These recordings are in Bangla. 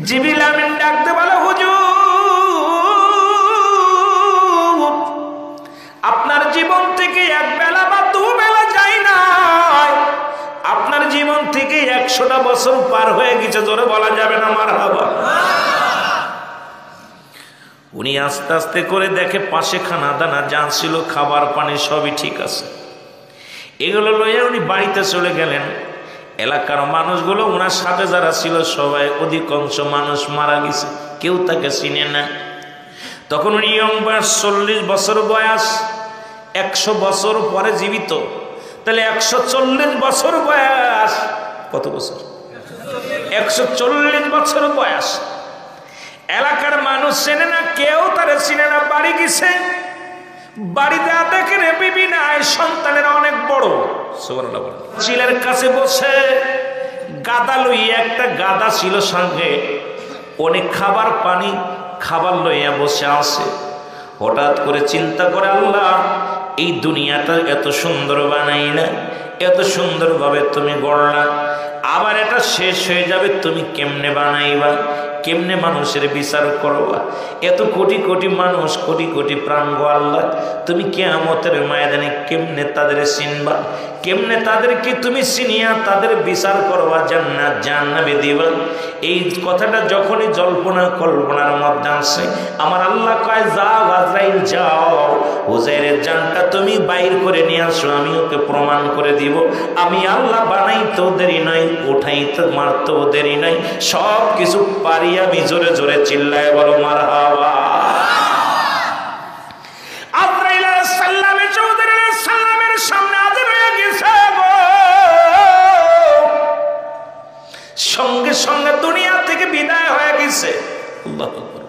জিবরিল আমিন ডাকতে বলে, হুজুর আপনার জীবন থেকে এক বেলা বা দু বেলা যায় না, আপনার জীবন থেকে 100টা বছর পার হয়ে গেছে। জোরে বলা যাবে না মারহাবা। উনি আস্তে আস্তে করে দেখে পাশে খানা দানা যা ছিল, খাবার পানি সবই ঠিক আছে। এগুলো লইয়া উনি বাড়িতে চলে গেলেন। এলাকার মানুষগুলো ওনার সাথে যারা ছিল সবাই, অধিকাংশ মানুষ মারা গেছে, কেউ তাকে চিনে না। তখন উনি ইয়ং বয়স, 40 বছর বয়স, 100 বছর পরে জীবিত। তাহলে 140 বছর বয়স, কত বছর? 140 বছর বয়স। এলাকার মানুষ চেনে না, কেউ তারে চিনে না। বাড়ি গেছে, বাড়িতে দেখে রে বিবি নাই, সন্তানের অনেক বড়। চিলের কাছে বসে গাদা লইয়া, একটা গাদা ছিল সঙ্গে, অনেক খাবার পানি খাবার লইয়া বসে আছে। হঠাৎ করে চিন্তা করে, আল্লাহ এই দুনিয়াটা এত সুন্দর বানাইলা, এত সুন্দরভাবে তুমি গড়লা, আবার এটা শেষ হয়ে যাবে, তুমি কেমনে বানাইবা, কেমনে মানুষের বিচার করবা? এত কোটি কোটি মানুষ, কোটি কোটি প্রাণ গো আল্লাহ, তুমি কিয়ামতের ময়দানে কেমনে তাদের চিনবা, কেমনে তাদেরকে তুমি চিনিয়া তাদের বিচার করবা, জান্নাত জাহান্নামে দিবা? এই কথাটা যখনই জল্পনা কল্পনার মধ্যে আসে, আমার আল্লাহ কয়, যাও আজরাইল যাও, হুজাইরের জানটা তুমি বাইর করে নিয়ে আসো, আমি ওকে প্রমাণ করে দিব। আমি আল্লাহ বানাইতেও দেরি নাই, উঠাইতে মারতেও দেরি নাই, সব কিছু পারি আমি। জোরে জোরে চিল্লায় বলো মারহাবা। আজরাইল আলাইহিস সালাম চৌধুরী আলাইহিস সালামের সামনে হাজির হয়ে গেছে। সঙ্গে সঙ্গে দুনিয়া থেকে বিদায় হয়ে গেছে। আল্লাহু আকবার।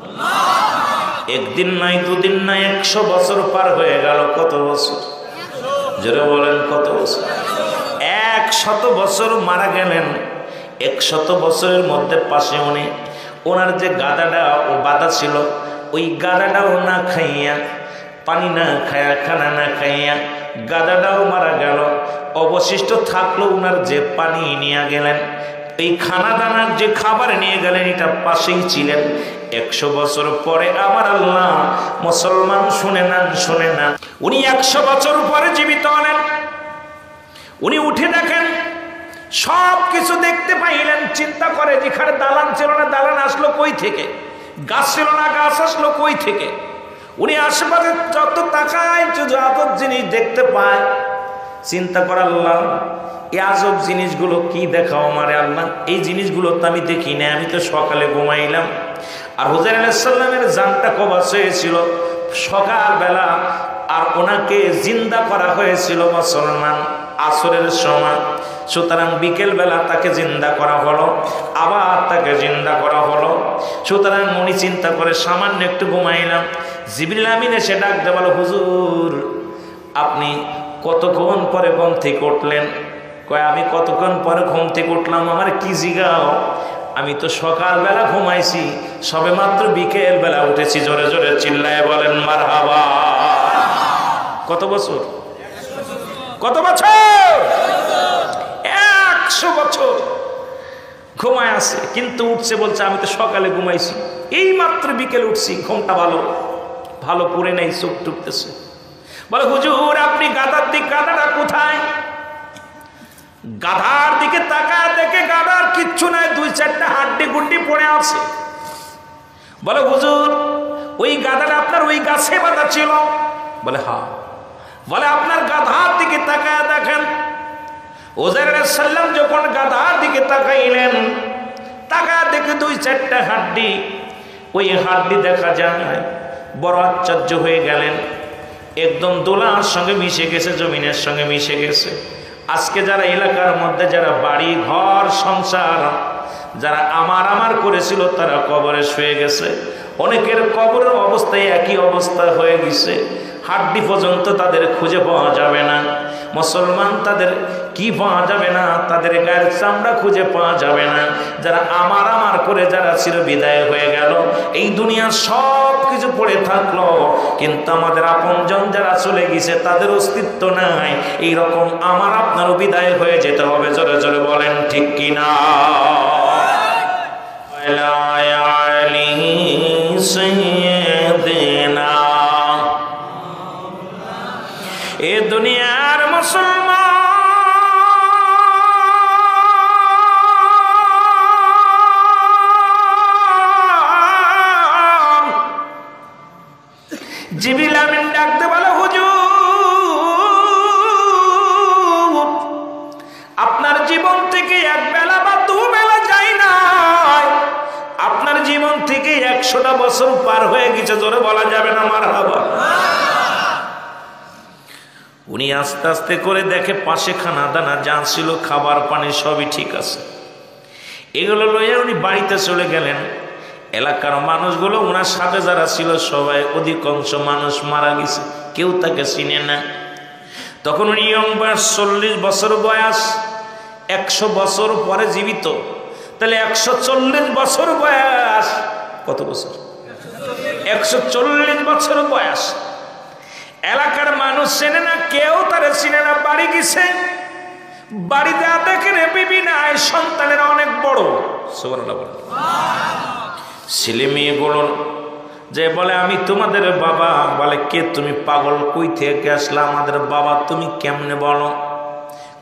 একদিন নাই, দুদিন নাই, 100 বছর পার হয়ে গেল। কত বছর? জোরে বলেন কত বছর? 100 বছর মারা গেলেন। 100 বছরের মধ্যে পাশে উনি ওনার যে গাদাটা ও বাঁধা ছিল, ওই গাদাটাও না খাইয়া, পানি না খাইয়া, খানা না খাইয়া গাদাটাও মারা গেল। অবশিষ্ট থাকলো ওনার যে পানি নিয়ে গেলেন, এই খানা দানার যে খাবার নিয়ে গেলেন, এটা পাশেই ছিলেন। 100 বছর পরে আমার আল্লাহ, মুসলমান শুনে না, শুনে না, উনি 100 বছর পরে জীবিত হলেন। উনি উঠে দেখেন সব কিছু দেখতে পাইলেন। চিন্তা করে, যেখানে দালান ছিল না, দালান আসলো কই থেকে? গাছ ছিল না, গাছ আসলো কই থেকে? উনি আশেপাশে যত তাকায় যত জিনিস দেখতে পায়। চিন্তা করে, আল্লাহ এই আজব জিনিসগুলো কি দেখাও আমারে আল্লাহ, এই জিনিসগুলো তো আমি দেখি না, আমি তো সকালে ঘুমাইলাম। আর হুজাইর আলাইহিস সালামের জানটা কবজ হয়েছিল সকালবেলা, আর ওনাকে জিন্দা করা হয়েছিল মুসলমান আসরের সময়। সুতরাং বিকেল বেলা তাকে জিন্দা করা হলো, আবার তাকে জিন্দা করা হলো। সুতরাং উনি চিন্তা করে, সামান্য একটু ঘুমাইলাম। জিবরিল আমিন এসে ডাকতে বলো, হুজুর আপনি কতক্ষণ পরে ঘুম থেকে উঠলেন? কয়, আমি কতক্ষণ পরে ঘুম থেকে উঠলাম, আমার কি জিগাও? আমি তো সকালবেলা ঘুমাইছি, সবে মাত্র বিকেল বেলা উঠেছি। জোরে জোরে চিল্লায় বলেন মারহাবা। কত বছর? কত বছর? 100 বছর ঘুমায় আছে, কিন্তু উঠছে, বলছে আমি তো সকালে ঘুমাইছি, এই মাত্র বিকেল উঠছি, ঘুমটা ভালো ভালো পড়ে নাই, চোখ টুকতেছে। বলে, হুজুর আপনি গাধার দিক, গাধাটা কোথায়? গাধার দিকে তাকায় দেখে গাধার কিচ্ছু নাই, 2-4টা হাড্ডি গুড্ডি পড়ে আছে। বলে, হুজুর ওই গাধাটা আপনার ওই গাছে বাঁধা ছিল? বলে, হ্যাঁ। বলে, আপনার গাধার দিকে তাকায় দেখেন। হুজাইর আলাইহিস সালাম যখন গাধার দিকে তাকাইলেন, তাকায় দেখে 2-4টা হাড্ডি, ওই হাড্ডি দেখা যায়। বড় আশ্চর্য হয়ে গেলেন, একদম দোলার সঙ্গে মিশে গেছে, জমিনের সঙ্গে মিশে গেছে। আজকে যারা এলাকার মধ্যে যারা বাড়ি ঘর সংসার যারা আমার করেছিল, তারা কবরে শুয়ে গেছে। অনেকের কবরের অবস্থায় একই অবস্থা হয়ে গেছে, হাড্ডি পর্যন্ত তাদের খুঁজে পাওয়া যাবে না। মুসলমান তাদের কি পাওয়া যাবে না, তাদের গায়ের চামড়া খুঁজে পাওয়া যাবে না। যারা আমার করে যারা ছিল বিদায় হয়ে গেল, এই দুনিয়ার সব কিছু পড়ে থাকলো, কিন্তু আমাদের আপনজন যারা চলে গেছে তাদের অস্তিত্ব নাই। এইরকম আমার আপনারও বিদায় হয়ে যেতে হবে। জোরে জোরে বলেন ঠিক কিনা? سيدنا এ দুনিয়ার মুসলমান জিবরিল আমিন ডাকতে বলে হুজুর আপনার জীবন থেকে এক বেলা বা দু বেলা যায় না, আপনার জীবন থেকে 100টা বছর পার হয়ে গেছে, জোরে বলা যাবে না মারহাবা। উনি আস্তে আস্তে করে দেখে পাশে খানা দানা যা ছিল খাবার পানি সবই ঠিক আছে, এগুলো লইয়া উনি বাড়িতে চলে গেলেন। এলাকার মানুষগুলো ওনার সাথে যারা ছিল সবাই অধিকাংশ মানুষ মারা গেছে, কেউ তাকে চিনে না। তখন উনি ইয়ং বয়স 40 বছর বয়স, 100 বছর পরে জীবিত, তাহলে 140 বছর বয়স, কত বছর? 140 বছর বয়স। এলাকার মানুষ চেনে না, কেউ তারা চিনে না। বাড়ি গেছে, বাড়িতে দেখেন বিবি নাই, সন্তানেরা অনেক বড়। সুবহানাল্লাহ। ছেলে মেয়েগুলো যে বলে আমি তোমাদের বাবা, বলে কে তুমি? পাগল, কই থেকে আসলা? আমাদের বাবা। তুমি কেমনে বলো?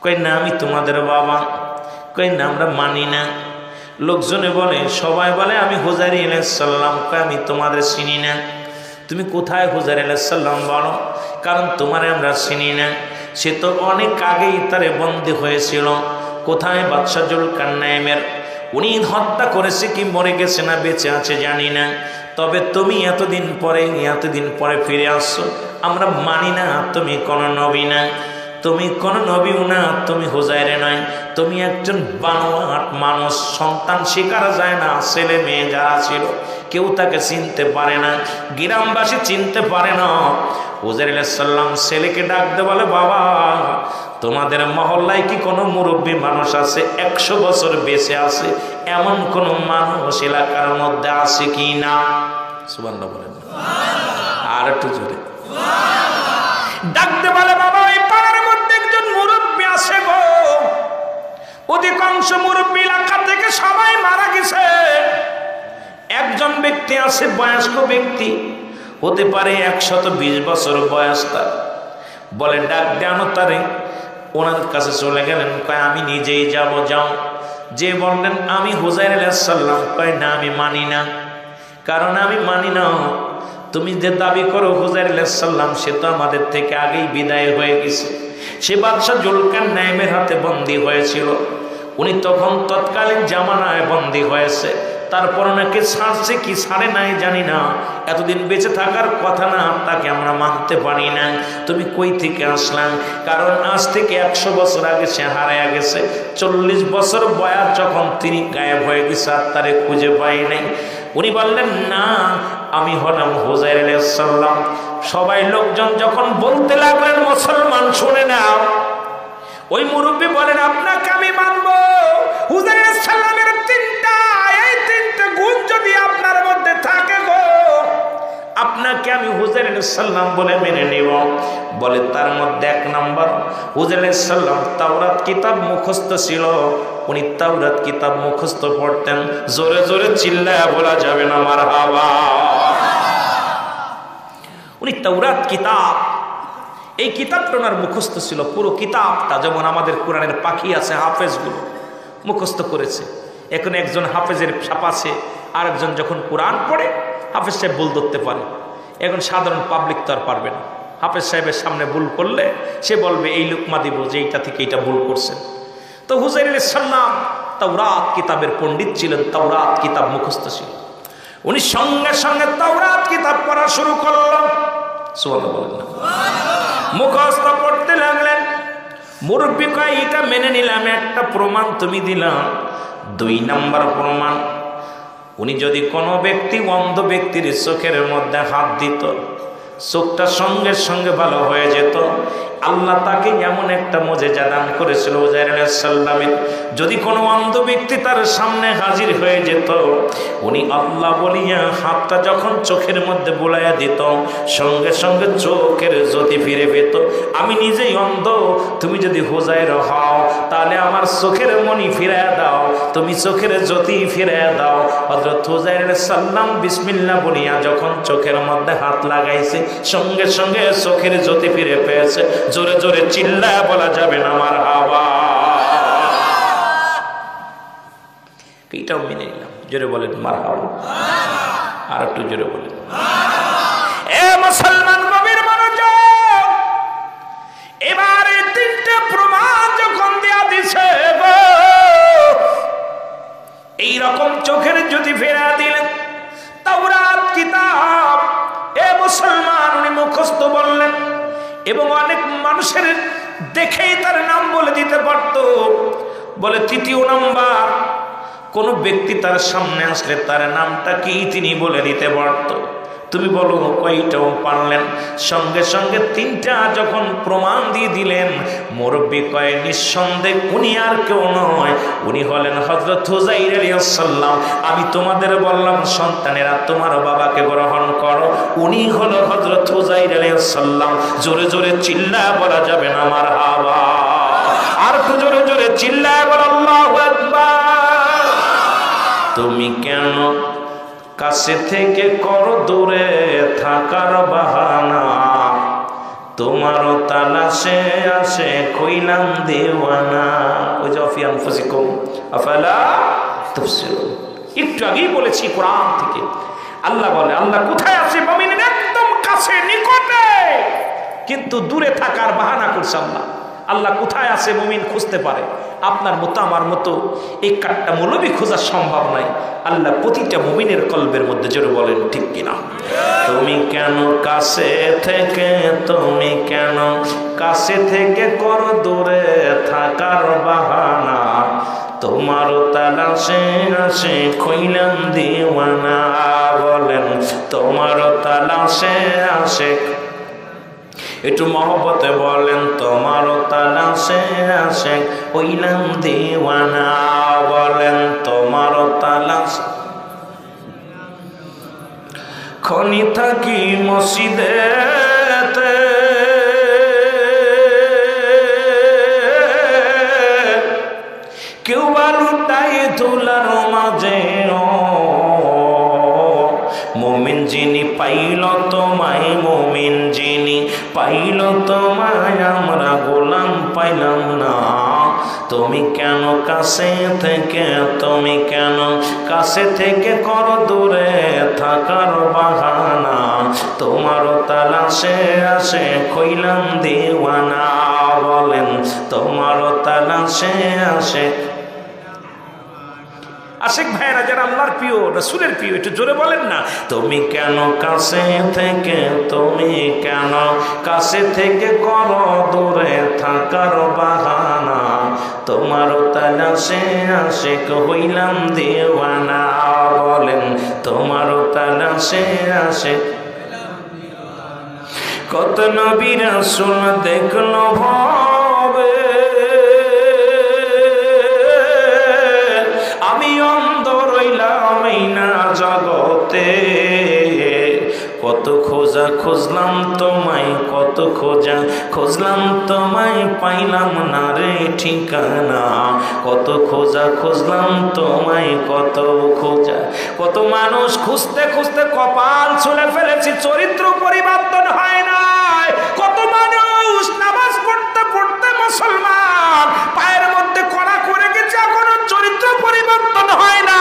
কই না আমি তোমাদের বাবা। কই না আমরা মানি না। লোকজনে বলে, সবাই বলে আমি হুজাইর আলাইহিস সালাম। কই আমি তোমাদের চিনি না। তুমি কোথায় হুজাইর আলাইহিস সালাম বলো, কারণ তোমারে আমরা চিনি না। সে তো অনেক আগেই তারে বন্দী হয়েছিল। কোথায়? বাদশা জুলকারনাইনের। উনি হত্যা করেছে কি মরে গেছে না বেঁচে আছে জানি না, তবে তুমি এতদিন পরে ফিরে আসছো, আমরা মানি না তুমি কোন নবী না, তুমি কোন নবীও না, তুমি হুজাইরে নয়, তুমি একজন বানোয়াট মানুষ। সন্তান শিকারা যায় না, ছেলে মেয়ে যারা ছিল কেউ তাকে চিনতে পারে না, গ্রামবাসী চিনতে পারে না। হুজাইর আলাইহিস সালাম ছেলেকে ডাকতে বলে, বাবা তোমাদের মহল্লায় কি কোনো মুরব্বী মানুষ আছে 100 বছর বেঁচে আছে, এমন কোন মানুষ এলাকার মধ্যে আছে কি না? সুবহানাল্লাহ বলেন। আর একটু জোরে ডাকতে বলে, বাবা এই পাড়ার মধ্যে একজন মুরব্বী আছে গো, অধিকাংশ মুরব্বী এলাকা থেকে সবাই মারা গেছে, একজন ব্যক্তি আছে বয়স্ক ব্যক্তি, হতে পারে 120 বছর বয়স তার। বলে ডাক দেন তারে। ওনার কাছে চলে গেলেন, কয় আমি নিজেই যাব। যাও। যে বললেন আমি হুজাইর আলাইহিস সালাম, কয় না আমি মানি না, কারণ আমি মানি না। তুমি যে দাবি করো হুজাইর আলাইহিস সালাম, সে তো আমাদের থেকে আগেই বিদায় হয়ে গেছে। সে বাদশা জুলকারনাইনের হাতে বন্দী হয়েছিল, উনি তখন তৎকালীন জামানায় বন্দী হয়েছে। তারপর নাকি ছাড়ছে কি ছাড়ে নাই জানি না, এতদিন বেঁচে থাকার কথা না, তাকে আমরা মানতে পারি না। তুমি কই থেকে আসলাম? কারণ আজ থেকে 100 বছর আগে সে হারায়া গেছে। 40 বছর বয়স যখন তিনি গায়েব হয়ে গেছে, আর তারে খুঁজে পাই নাই। উনি বললেন না আমি হলাম হুজাইর আলাইহিস সালাম। সবাই লোকজন যখন বলতে লাগলেন, মুসলমান শুনে নাও। ওই মুরব্বী বলেন, আপনাকে আমি মানবো। হুজাইর আলাইহিস সালামের 3টা গুণ যদি আপনার মধ্যে থাকে গো, আপনাকে আমি হুজাইর আলাইহিস সালাম বলে মেনে নিব। বলে তার মধ্যে 1 নম্বর, হুজাইর আলাইহিস সালাম তাওরাত কিতাব মুখস্থ ছিল। উনি তাওরাত কিতাব মুখস্থ পড়তেন। জোরে জোরে চিল্লায়া বলা যাবে না মারহাবা। উনি তাওরাত কিতাব, এই কিতাবটা ওনার মুখস্থ ছিল, পুরো কিতাবটা। যেমন আমাদের কোরআনের পাখি আছে, হাফেজগুলো মুখস্থ করেছে। এখন একজন হাফেজের ছাপ আছে, আর একজন যখন কোরআন পড়ে হাফেজ সাহেব ভুল ধরতে পারে। এখন সাধারণ পাবলিক তো আর পারবে না। হাফেজ সাহেবের সামনে ভুল করলে সে বলবে এই লুকমা দিব যে এইটা থেকে এইটা ভুল করছেন। তো হুজাইর আলাইহিস সালাম তাওরাত কিতাবের পণ্ডিত ছিলেন, তাওরাত কিতাব মুখস্থ ছিল। উনি সঙ্গে সঙ্গে তাওরাত কিতাব পড়া শুরু করলেন। সুবহানাল্লাহ বলেন না? মুখস্থ পড়তে লাগলেন। মুরব্বী কয় এটা মেনে নিলাম, একটা প্রমাণ তুমি দিলাম। 2 নম্বর প্রমাণ, উনি যদি কোনো ব্যক্তি অন্ধ ব্যক্তির চোখের মধ্যে হাত দিত, চোখটা সঙ্গে সঙ্গে ভালো হয়ে যেত। আল্লাহ তাকে এমন একটা মুজিজা দান করেছিল হুজাইর আলাইহিস সালামের, যদি কোনো অন্ধ ব্যক্তি তার সামনে হাজির হয়ে যেত, উনি আল্লাহ বলিয়া হাতটা যখন চোখের মধ্যে বুলাইয়া দিত, সঙ্গে সঙ্গে চোখের জ্যোতি ফিরে পেত। আমি নিজেই অন্ধ, তুমি যদি হুজাইর হও তাহলে আমার চোখের মনি ফিরে দাও, তুমি চোখের জ্যোতি ফিরে দাও। হযরত হুযাইর আলাইহিস সালাম বিসমিল্লাহ বলিয়া যখন চোখের মধ্যে হাত লাগাইছে, সঙ্গে সঙ্গে চোখের জ্যোতি ফিরে পেয়েছে। জোরে জোরে চিল্লায়া বলা যাবে না মারহাবা। এটাও মেনে নিলাম, জোরে বলেন মারহাবা। আর একটু জোরে বলেন। এ মুসলমান নবীর মনোযোগ, এবারে তিনটে প্রমাণ যখন দেয়া দিছে গো, এইরকম চোখের জ্যোতি ফেরা দিলেন। তাওরাত কিতাব এ মুসলমান উনি মুখস্থ বললেন, এবং অনেক মানুষের দেখেই তার নাম বলে দিতে পারত। বলে তৃতীয় নাম্বার, কোন ব্যক্তি তার সামনে আসলে তার নামটা কি তিনি বলে দিতে পারত। তুমি বলো কয়টাও পারলেন? সঙ্গে সঙ্গে তিনটা যখন প্রমাণ দিয়ে দিলেন, মুরব্বী কয় নিঃসন্দেহে উনি আর কেউ নয়, উনি হলেন হযরত হুযাইর আলাইহিস সালাম। আমি তোমাদের বললাম সন্তানেরা তোমার বাবাকে গ্রহণ করো, উনি হলো হযরত হুযাইর আলাইহিস সালাম। জোরে জোরে চিল্লায়া বলা যাবে না মারহাবা। আর একটু জোরে জোরে চিল্লায়া বল আল্লাহু আকবার। তুমি কেন কাছে থেকে করো দূরে থাকার বাহানা, তোমারও তালাশে আসে কইলাম দেওয়ানা। ওই যে ফি আনফুসিকুম আফালা তুবসিরুন, একটু আগেই বলেছি কোরআন থেকে। আল্লাহ বলে আল্লাহ কোথায় আছে? মুমিনের একদম কাছে নিকটে, কিন্তু দূরে থাকার বাহানা করছে আল্লাহ। আল্লাহ কোথায় আছে মুমিন খুঁজতে পারে। আপনার মতো আমার মতো এই কাঠটা মৌলবি খোঁজা সম্ভব নয়। আল্লাহ প্রতিটা মুমিনের কলবের মধ্যে জোরে বলেন ঠিক কিনা। তুমি কেন কাছে থেকে, তুমি কেন কাছে থেকে করো দূরে থাকার বাহানা, তোমারও তালাশে আসে কইলাম দিওয়ানা। বলেন তোমারও তালাশে আসে, একটু মহব্বতে বলেন তোমারও তালাশে আসে কইলাম দিওয়ানা। বলেন তোমারও তালাশে। খনি থাকি মসজিদেতে, কেউ বালুটাই তুলার মাঝে, মুমিন যিনি পাইল তোমায়, মুমিন যিনি পাইল তোমায়, আমরা গোলাম পাইলাম না। তুমি কেন কাছে থেকে, তুমি কেন কাছে থেকে করো দূরে থাকার বাহানা, তোমারও তালাশে আসে কইলাম দেওয়ানা। বলেন তোমারও তালাশে আসে। আশিক ভাইরা যারা আল্লাহর প্রিয় রাসূলের প্রিয়, একটু জোরে বলেন না। তুমি কেন কাছে থেকে, তুমি কেন কাছে থেকে করো দূরে থাকার বাহানা, তোমারও তালাশে আসে হইলাম দেওয়ানা। বলেন তোমারও তালাশে আসে। কত নবী রাসূল দেখলো ভাবে, আমি অন্ধ রইলাম এই না জগতে। কত খোঁজা খুঁজলাম তোমায়, কত খোঁজা খুঁজলাম তোমায়, পাইলাম না রে ঠিকানা। কত খোঁজা খুঁজলাম তোমায়, কত খোঁজা, কত মানুষ খুঁজতে খুঁজতে কপাল ছুলে ফেলেছি, চরিত্র পরিবর্তন হয় না। কত মানুষ নামাজ পড়তে পড়তে মুসলমান পায়ের মধ্যে কড়া করে গেছে, এখনো চরিত্র পরিবর্তন হয় না।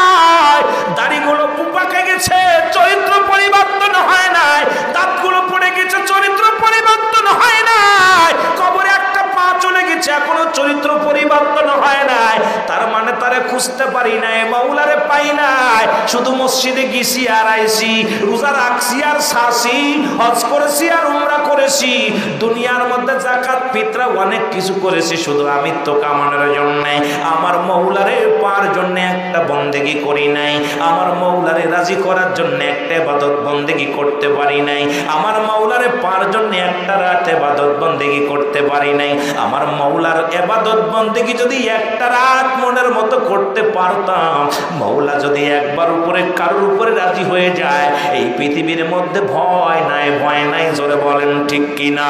দাড়িগুলো পুপাকে গেছে, চরিত্র পরিবর্তন হয় নাই। দাঁতগুলো পড়ে গেছে, চরিত্র পরিবর্তন হয় নাই। কবরে একটা পা চলে গেছে, এখনো চরিত্র পরিবর্তন হয় নাই। তার মানে তারে খুঁজতে পারি নাই, মাওলারে পাই নাই। শুধু মসজিদে গেছি আর আইছি, রোজা রাখছি আর সাসি, হজ করেছি আর উমরা করেছি, দুনিয়ার মধ্যে যাকাত ফিতরা অনেক কিছু করেছি, শুধু আমিত্ব কামানোর জন্য। আমার মাওলারে পাওয়ার জন্য একটা বন্দেগি করি নাই, আমার মাওলারে রাজি করার জন্য একটা ইবাদত বন্দেগি করতে পারি নাই, আমার মাওলারে পাওয়ার জন্য একটা রাত ইবাদত বন্দেগি করতে পারি নাই। আমার মাওলার ইবাদত বন্দেগি যদি একটা রাত মনের মতো করতে পারতাম, মাওলা যদি একবার উপরে কারোর উপরে রাজি হয়ে যায়, এই পৃথিবীর মধ্যে ভয় নাই, ভয় নাই। জোরে বলেন ঠিক কিনা।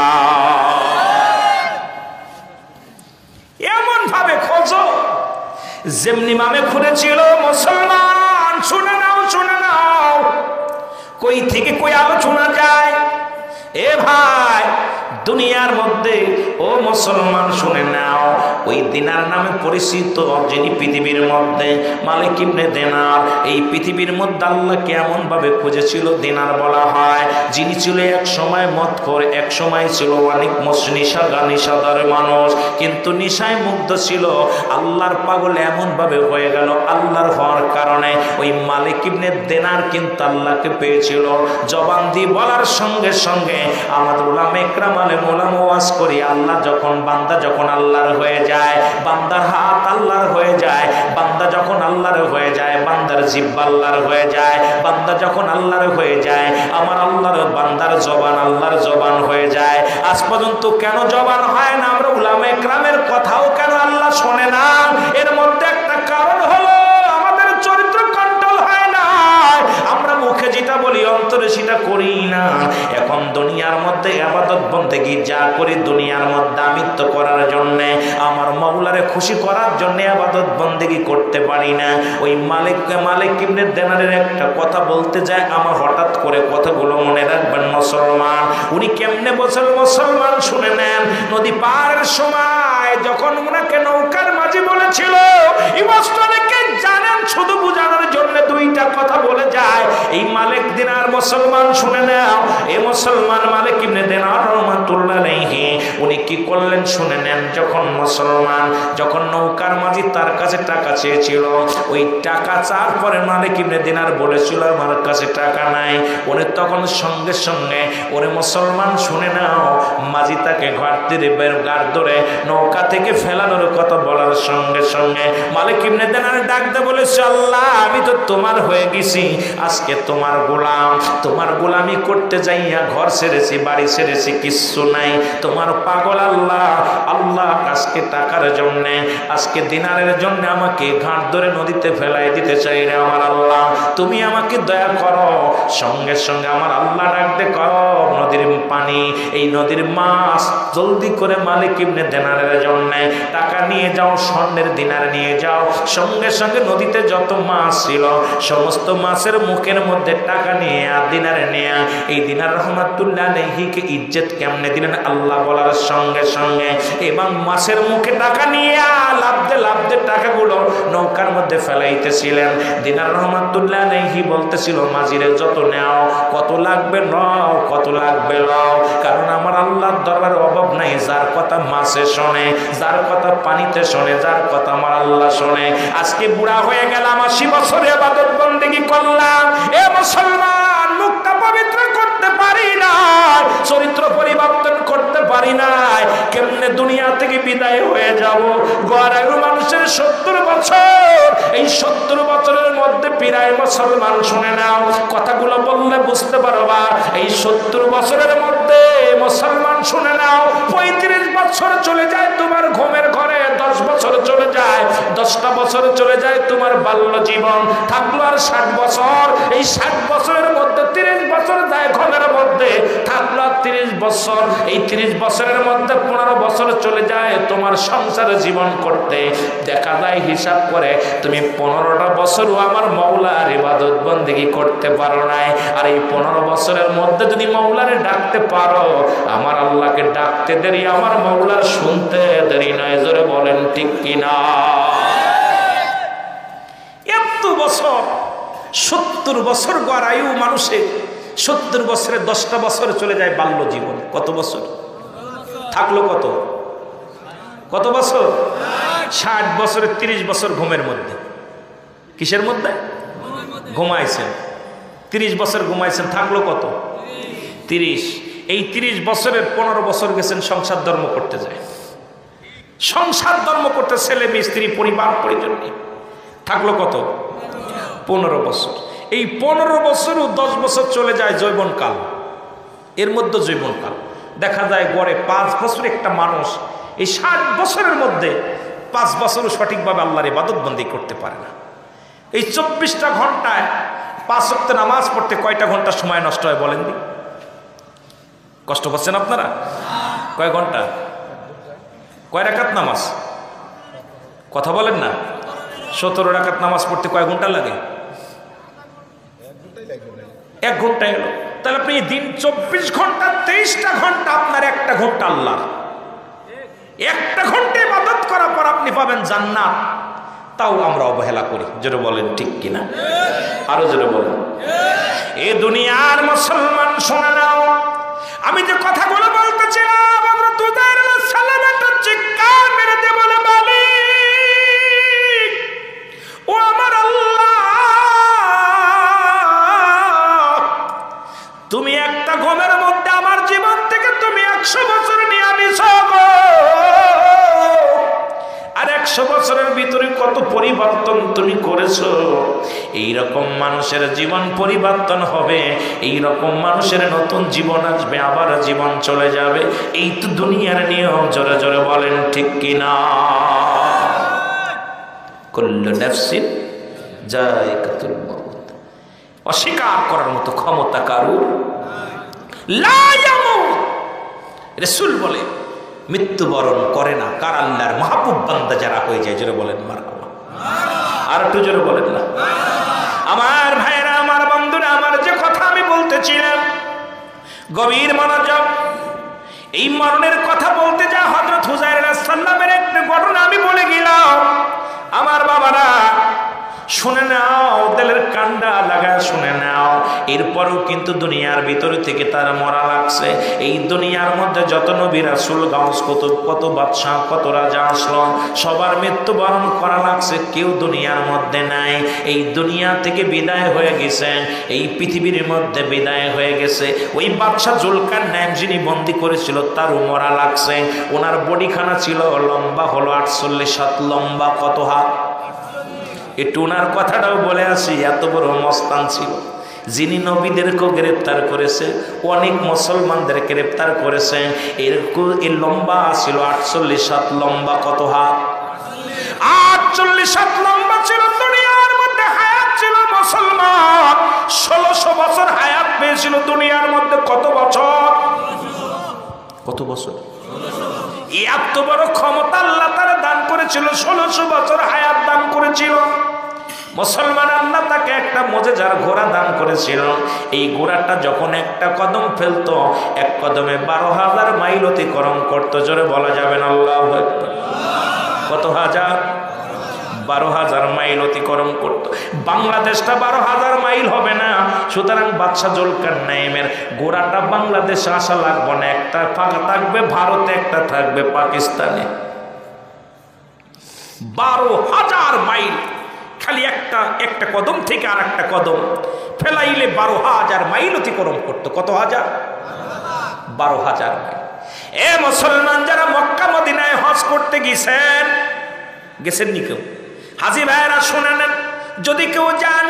এমন ভাবে যেমনি মামে খুলেছিল, মুসলমান শুনে নাও, শুনে নাও, কই থেকে কই আলোচনা যায়। এ ভাই, দুনিয়ার মধ্যে, ও মুসলমান শুনে নাও, ওই দিনার নামে পরিচিত যিনি পৃথিবীর মধ্যে মালিক ইবনে দিনার, এই পৃথিবীর মধ্যে আল্লাহকে এমন ভাবে খুঁজেছিল, দিনার বলা হয়, যিনি ছিল এক সময় মদখোর, এক সময় ছিল অনেক নিশাদার মানুষ, কিন্তু নিশায় মুগ্ধ ছিল, আল্লাহর পাগল এমন ভাবে হয়ে গেল। আল্লাহর হওয়ার কারণে ওই মালিক ইবনে দিনার কিন্তু আল্লাহকে পেয়েছিল। জবান দিয়ে বলার সঙ্গে সঙ্গে আমাদের উলামা ইকরাম ওয়াজ করি, আল্লাহ যখন বান্দা যখন আল্লাহর হয়ে যায়, বান্দার হাত আল্লাহর হয়ে যায়, বান্দা যখন আল্লাহর হয়ে যায়, বান্দার জিহ্বা আল্লাহর হয়ে যায়, বান্দা যখন আল্লাহর হয়ে যায়, আমার আল্লাহর বান্দার জবান আল্লাহর জবান হয়ে যায়। আজ পর্যন্ত কেন জবান হয় না? আমরা উলামা ইকরামের কথাও কেন আল্লাহ শোনে না? এর মধ্যে একটা কারণ হলো আমাদের চরিত্র কন্ট্রোল হয় না। আমরা মুখে যেটা বলি অন্তরে সেটা করি না। এখন দুনিয়ার মধ্যে ইবাদত বন্দেগী যা করি, দুনিয়ার মধ্যে আমিত্ব করার জন্য, আমার মাওলারে খুশি করার জন্য ইবাদত বন্দেগী করতে পারি না। ওই মালিক ইবনে দিনারের একটা কথা বলতে যায়, আমার হঠাৎ করে কথাগুলো মনে রাখবেন মুসলমান। উনি কেমনে বলছেন মুসলমান শুনে নেন। নদী পারের সময় যখন উনাকে নৌকার মাঝি বলেছিল, এই অনেকে জানেন, শুধু বোঝানোর জন্য দুইটা কথা বলে যায়। এই মালিক দিনার মুসলমান শুনে নাও, এই মুসলমান মালিক ইবনে দিনার রাহমাতুল্লাহ আলাইহি উনি কি করলেন শুনে নেন। যখন নৌকার মাঝি তার কাছে টাকা চেয়েছিল, ওই টাকা চাওয়ার পরে মালিক ইবনে দিনার বলেছিল আমার কাছে টাকা নাই। উনি তখন সঙ্গে সঙ্গে, ওরে মুসলমান শুনে নাও, মাঝি তাকে গাড় ধরে নৌকা থেকে ফেলানোর কথা বলার সঙ্গে সঙ্গে মালিক ইবনে দিনার ডাকতে বলেছে, আল্লাহ আমি তো তোমার হয়ে গেছি, আজকে তোমার গোলাম, তোমার গোলামি করতে যাইয়া ঘর ছেড়েছি, বাড়ি ছেড়েছি, কিচ্ছু নাই, তোমার পাগল আল্লাহ। আল্লাহ আজকে টাকার জন্যে, আজকে দিনারের জন্য আমাকে ঘাট ধরে নদীতে ফেলাই দিতে চাই রে আমার আল্লাহ, তুমি আমাকে দয়া করো। সঙ্গে সঙ্গে আমার আল্লাহ ডাকতে করো, নদীর পানি, এই নদীর মাছ জলদি করে মালিক ইবনে দিনারের জন্য টাকা নিয়ে যাও, স্বর্ণের দিনার নিয়ে যাও। সঙ্গে সঙ্গে নদীতে যত মাছ ছিল সমস্ত মাছের মুখের মধ্যে টাকা নিয়ে আর দিনারে নিয়ে, এই দিনার রহমাতুল্লাহ আলাইহিকে ইজ্জত কেমনে দিলেন আল্লাহ বলার সঙ্গে সঙ্গে, এবং মাছের মুখে টাকা নিয়ে লাভতে টাকাগুলো নৌকার মধ্যে ফেলাইতেছিলেন। দিনার রহমাতুল্লাহ আলাইহি বলতেছিল, মাঝিরে যত নেও, কত লাগবে নাও, কত লাগবে নাও, কারণ আমার আল্লাহর দরবারে অভাব নাই। যার কথা মাছে শোনে, যার কথা পানিতে শোনে, যার কথা আমার আল্লাহ শোনে। আজকে বুড়া হয়ে গেলাম, 80 বছরে ইবাদত বন্দেগী করলাম, এ মুসলমান মুখটা পবিত্র করতে পারি না, চরিত্র পরিবর্তন করতে পারি না, কেমনে দুনিয়া থেকে বিদায় হয়ে যাব? গড়ায়ু মানুষের 70 বছর, এই 70 বছরের মধ্যে প্রায় মুসলমান শুনে নাও, কথাগুলো বললে বুঝতে পারবা। এই 70 বছরের মধ্যে মুসলমান শুনে নাও, 35 বছর চলে যায় তোমার ঘুমের ঘরে, 10 বছর চলে যায়, 10টা বছর চলে যায় তোমার বাল্য জীবন, থাকলো আর 60 বছর। এই 60 বছরের মধ্যে 30 বছর যায় ঘরের মধ্যে, থাকলো আর 30 বছর। এই 30 বছরের মধ্যে 15 বছর চলে যায় তোমার সংসার জীবন করতে। দেখা যায় হিসাব করে তুমি 15টা বছরও আমার মাওলার ইবাদত বন্দেগী করতে পারো নাই। আর এই 15 বছরের মধ্যে যদি মাওলারে ডাকতে পারো, আমার আল্লাহকে ডাকতে দেরি, আমার মাওলার শুনতে দেরি নয়। জোরে বলেন ঠিক কিনা? এত বছর, 70 বছর গড়ায়ু মানুষের, 70 বছরে 10টা বছর চলে যায় বাল্য জীবন। কত বছর থাকলো? কত বছর? 60 বছরে 30 বছর ঘুমের মধ্যে। কিসের মধ্যে? ঘুমাইছেন। 30 বছর ঘুমাইছেন, থাকলো কত? 30। এই 30 বছরের 15 বছর গেছেন সংসার ধর্ম করতে যায়, সংসার ধর্ম করতে, ছেলে মেয়ে স্ত্রী পরিবার পরিজন নিয়ে, থাকলো কত? 15 বছর। এই 15 বছরও 10 বছর চলে যায় যৌবনকাল। এর মধ্যে যৌবনকাল দেখা যায় গড়ে 5 বছর একটা মানুষ এই 60 বছরের মধ্যে 5 বছরও সঠিকভাবে আল্লাহর ইবাদত বন্দেগী করতে পারে না। এই 24টা ঘন্টায় 5 ওয়াক্ত নামাজ পড়তে কয়টা ঘন্টা সময় নষ্ট হয় বলেন দি? কষ্ট পাচ্ছেন আপনারা? কয় ঘন্টা? কয় রাকাত নামাজ? কথা বলেন না। 17 রাকাত নামাজ পড়তে কয় ঘন্টা লাগে? 1 ঘন্টা এলো। তাহলে আপনি দিন 24 ঘন্টা, 23টা ঘন্টা আপনার, 1টা ঘন্টা আল্লাহ। 1টা ঘন্টা ইবাদত করার পর আপনি পাবেন জান্নাত। তাও আমরা অবহেলা করি। জোরে বলেন ঠিক কিনা? আরো জোরে বলেন। এ দুনিয়ার মুসলমান শোনা নাও, আমি যে কথাগুলো বলতেছিলাম, হযরত উযাইর আলাইহিস সালাম একটা চিৎকার মেরে দিয়ে বলে, মালিক ও আমার আল্লাহ, তুমি একটা ঘুমের মধ্যে আমার জীবন থেকে তুমি 100 বছর নিয়ে নিছো গো। আর 100 বছরের ভিতরে কত পরিবর্তন তুমি করেছো। এইরকম মানুষের জীবন পরিবর্তন হবে, এইরকম মানুষের নতুন জীবন আসবে, আবার জীবন চলে যাবে। এই তো দুনিয়ার নিয়ম। জোরে জোরে বলেন ঠিক কিনা? কুল্লু নাফসিন যায়কাতুল মাউত। অস্বীকার করার মতো ক্ষমতা কারুর লা ইয়ামুত। রাসূল বলে মৃত্যুবরণ করে না কার? আল্লাহর মাহবুব বান্দা যারা হয়ে যায়। জোরে বলেন মারহাবা। আর একটু জোরে বলেন না। আমার ভাইরা, আমার বন্ধুরা, আমার যে কথা আমি বলতেছিলাম, গভীর মনোযোগ। এই মরণের কথা বলতে যা হযরত উযাইর আলাইহিস সালামের একটা ঘটনা আমি বলে গেলাম। আমার বাবারা শুনে নাও, দিলের কান্ডা লাগায় শুনে নাও। এরপরও কিন্তু দুনিয়ার ভিতরে থেকে তার মরা লাগছে। এই দুনিয়ার মধ্যে যত নবী রাসূল গাউস কুতুব, কত বাদশাহ, কত রাজা আসলো, সবার মৃত্যুবরণ করা লাগছে, কেউ দুনিয়ার মধ্যে নাই। এই দুনিয়া থেকে বিদায় হয়ে গেছে, এই পৃথিবীর মধ্যে বিদায় হয়ে গেছে। ওই বাদশাহ জুলকারনাইন যিনি বন্দি করেছিল তারও মরা লাগছে। ওনার বডিখানা ছিল লম্বা হলো 48 হাত লম্বা। কত হাত? একটু ওনার কথাটাও বলে আসি। এত বড় মস্তান ছিল, যিনি নবীদেরকেও গ্রেপ্তার করেছে, অনেক মুসলমানদের গ্রেপ্তার করেছে। এর লম্বা ছিল 48 হাত লম্বা। কত হাত? 48 হাত লম্বা ছিল। দুনিয়ার মধ্যে হায়াত ছিল মুসলমান 1600 বছর হায়াত পেয়েছিল দুনিয়ার মধ্যে। কত বছর? কত বছর? এত বড় ক্ষমতা আল্লাহ তারা দান করেছিল, 1600 বছর হায়াত দান করেছিল। মুসলমান আল্লাহ তাকে একটা মুজিজার ঘোড়া দান করেছিল। এই ঘোড়াটা যখন একটা কদম ফেলতো, এক কদমে 12,000 মাইল অতিক্রম করতো। জোরে বলা যাবে না আল্লাহু আকবার। কত হাজার? 12,000 মাইল অতিক্রম করত। বাংলাদেশটা 12,000 মাইল হবে না। সুতরাং বাদশাহ জুলকারনাইনের ঘোড়াটা বাংলাদেশে আসা লাগবে না, একটা ফাঁকা থাকবে ভারতে, একটা থাকবে পাকিস্তানে। 12,000 মাইল খালি একটা কদম থেকে আর একটা কদম ফেলাইলে 12,000 মাইল অতিক্রম করতো। কত হাজার? 12,000 মাইল। এ মুসলমান যারা মক্কা মদিনায় হজ করতে গেছেন নি কেউ? হাজী ভাইয়েরা শুনে নেন, যদি কেউ যান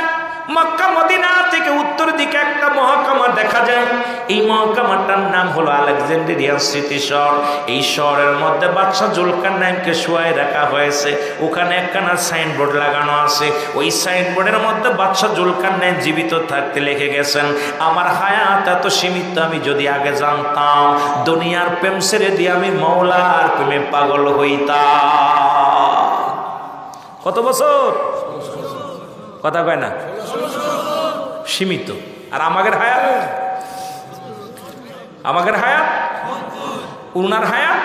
মক্কা মদিনা থেকে উত্তর দিকে একটা মহকামা দেখা যায়। এই মহকামাটার নাম হলো আলেকজান্দ্রিয়া সিটি শহর। এই শহরের মধ্যে বাদশাহ জুলকারনাইনকে শুয়ায় রাখা হয়েছে। ওখানে একখানা সাইনবোর্ড লাগানো আছে। ওই সাইনবোর্ডের মধ্যে বাদশাহ জুলকারনাইন জীবিত থাকতে লিখে গেছেন, আমার হায়াত এত সীমিত, আমি যদি আগে জানতাম দুনিয়ার প্রেম ছেড়ে দিয়ে আমি মওলার প্রেমে পাগল হইতাম। কত বছর? কথা কয় না? সীমিত। আর আমাদের হায়াত, উনার হায়াত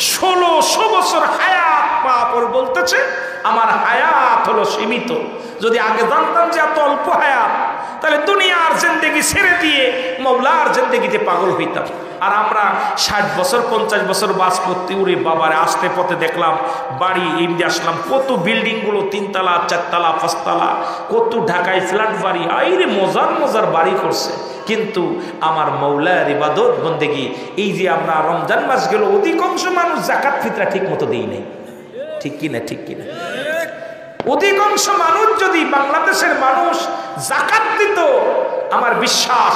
1600 বছর হায়াত পাওয়ার পর বলতেছে আমার হায়াত হলো সীমিত। যদি আগে জানতাম যে এত অল্প হায়াত, তাহলে দুনিয়ার জিন্দেগি ছেড়ে দিয়ে মওলার জিন্দেগিতে পাগল হইতাম। আর আমরা 60 বছর 50 বছর বাস করতে উড়ে বাবারে আসতে পথে দেখলাম বাড়ি ইন্ডিয়া আসলাম, কত বিল্ডিং গুলো 3 তলা 4 তলা 5 তলা, কত ঢাকায় ফ্ল্যাট বাড়ি, আইরে মজার বাড়ি করছে। কিন্তু আমার মওলার ইবাদত বন্দেগি, এই যে আমরা রমজান মাস গেল, অধিকাংশ মানুষ যাকাত ফিতরা ঠিক মতো দেই নাই। ঠিক কিনা? অধিকাংশ মানুষ যদি বাংলাদেশের মানুষ যাকাত দিত, আমার বিশ্বাস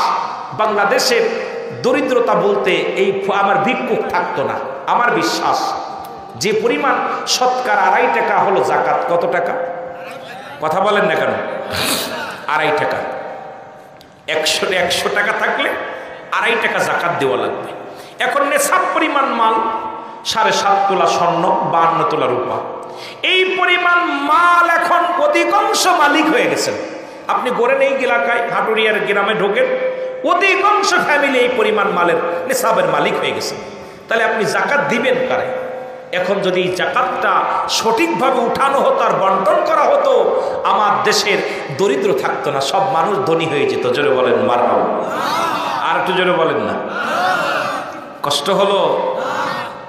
বাংলাদেশের দরিদ্রতা বলতে এই আমার ভিক্ষুক থাকতো না। আমার বিশ্বাস যে পরিমাণ শতকরা 2.5 টাকা হলো যাকাত। কত টাকা? কথা বলেন না কেন? 2.5 টাকা। 100 টাকা থাকলে 2.5 টাকা যাকাত দেওয়া লাগবে। এখন নেশাব পরিমাণ মাল 7.5 তোলা স্বর্ণ, 52 তোলা রূপা, এই পরিমাণ মাল এখন অধিকাংশ মালিক হয়ে গেছেন। আপনি গড়েন এই এলাকায় হাটুরিয়ার গ্রামে ঢোকেন, অধিকাংশ ফ্যামিলি এই পরিমাণ মালের নিসাবের মালিক হয়ে গেছে। তাহলে আপনি জাকাত দিবেন কারে? এখন যদি এই জাকাতটা সঠিকভাবে উঠানো হতো আর বন্টন করা হতো, আমার দেশের দরিদ্র থাকতো না, সব মানুষ ধনী হয়ে যেত। জোরে বলেন মারহাবা। আর একটু জোরে বলেন না। কষ্ট হলো?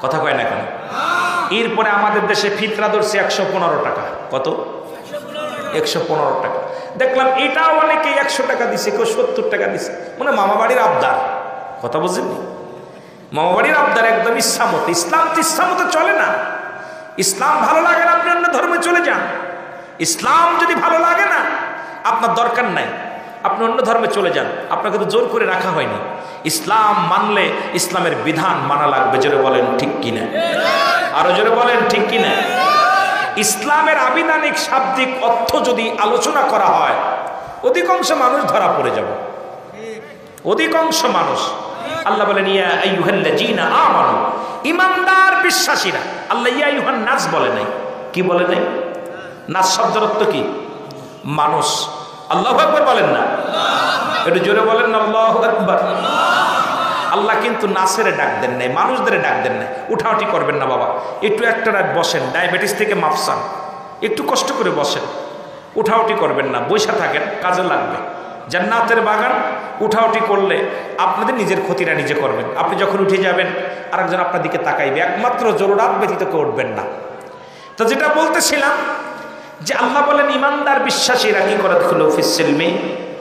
কথা কয় না কেন? এরপরে আমাদের দেশে ফিতরা ধরছে 115 টাকা। কত? 115 টাকা। দেখলাম এটাও অনেকে 100 টাকা দিছে, কেউ 70 টাকা দিছে। মানে মামাবাড়ির আবদার। কথা বুঝেননি? মামাবাড়ির আবদার একদম ইচ্ছা মতো। ইসলাম তো ইচ্ছা মতো চলে না। ইসলাম ভালো লাগে না, আপনি অন্য ধর্মে চলে যান। ইসলাম যদি ভালো লাগে না, আপনার দরকার নাই, আপনি অন্য ধর্মে চলে যান। আপনাকে তো জোর করে রাখা হয়নি। ইসলাম মানলে ইসলামের বিধান মানা লাগবে। জোরে বলেন ঠিক কিনা? আরো জোরে বলেন ঠিক কিনা? ইসলামের আবিধানিক শাব্দিক অর্থ যদি আলোচনা করা হয়, অধিকাংশ মানুষ ধরা পড়ে যাবে। অধিকাংশ মানুষ। আল্লাহ বলেন ইয়া আইয়ুহাল্লাযীনা আমানু, ঈমানদার বিশ্বাসীরা। আল্লাহ ইয়া আইয়ুহান নাস বলে নাই। কি বলে নাই? নাস শব্দের অর্থ কি? মানুষ। আল্লাহু আকবার বলেন না? একটু জোরে বলেন না আল্লাহু আকবার। আল্লাহ কিন্তু নাসের ডাক দেন নাই, মানুষদের ডাক দেন নাই। উঠাউঠি করবেন না বাবা, একটু একটা রাত বসেন, ডায়াবেটিস থেকে মাফসান, একটু কষ্ট করে বসেন, উঠাউঠি করবেন না, বৈশা থাকেন, কাজে লাগবে। জান্নাতের বাগান, উঠাউঠি করলে আপনাদের নিজের ক্ষতিটা নিজে করবেন। আপনি যখন উঠে যাবেন আরেকজন আপনার দিকে তাকাইবে, একমাত্র জরুরাত ব্যতীত কেউ উঠবেন না। তো যেটা বলতেছিলাম যে আল্লাহ বলেন ঈমানদার বিশ্বাসীরা কি করে? খুলো ফিসসিলমি